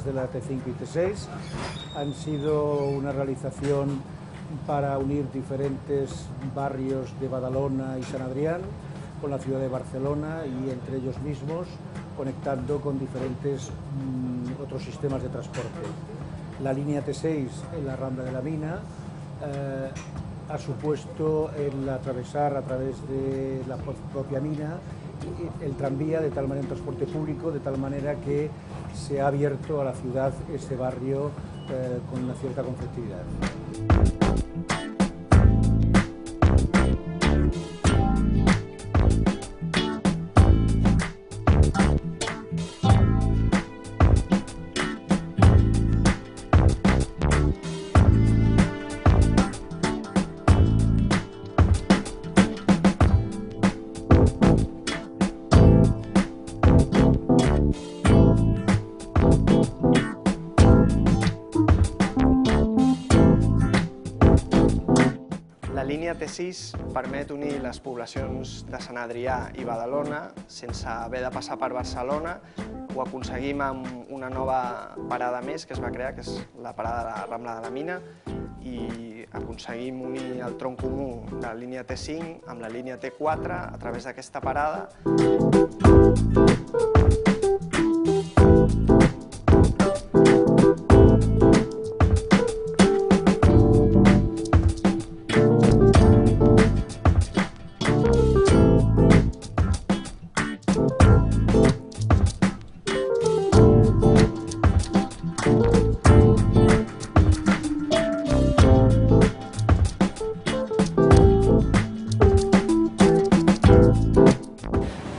obras de la T5 y T6. Han sido una realización para unir diferentes barrios de Badalona y Sant Adrián con la ciudad de Barcelona y entre ellos mismos conectando con diferentes otros sistemas de transporte. La línea T6 en la Rambla de la Mina ha supuesto el atravesar a través de la propia mina el tranvía, de tal manera, en transporte público, de tal manera que se ha abierto a la ciudad ese barrio con una cierta conflictividad. La línia T6 permet unir les poblacions de Sant Adrià i Badalona sense haver de passar per Barcelona. Ho aconseguim amb una nova parada més que es va crear, que és la parada de la Rambla de la Mina, i aconseguim unir el tronc comú de la línia T5 amb la línia T4 a través d'aquesta parada.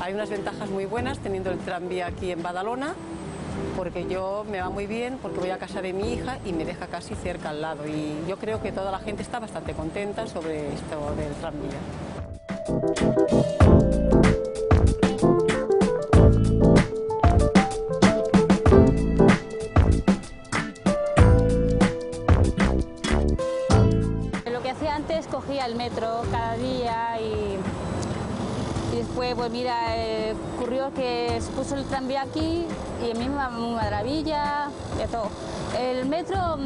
Hay unas ventajas muy buenas teniendo el tranvía aquí en Badalona, porque yo me va muy bien, porque voy a casa de mi hija y me deja casi cerca al lado. Y yo creo que toda la gente está bastante contenta sobre esto del tranvía. Lo que hacía antes, cogía el metro cada día y después, pues mira, ocurrió que se puso el tranvía aquí y a mí me va muy maravilla, de todo. El metro,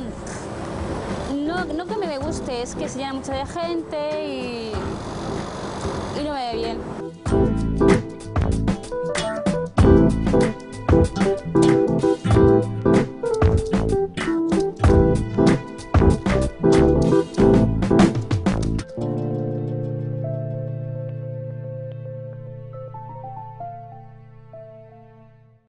no que me guste, es que se llena mucho de gente y no me ve bien.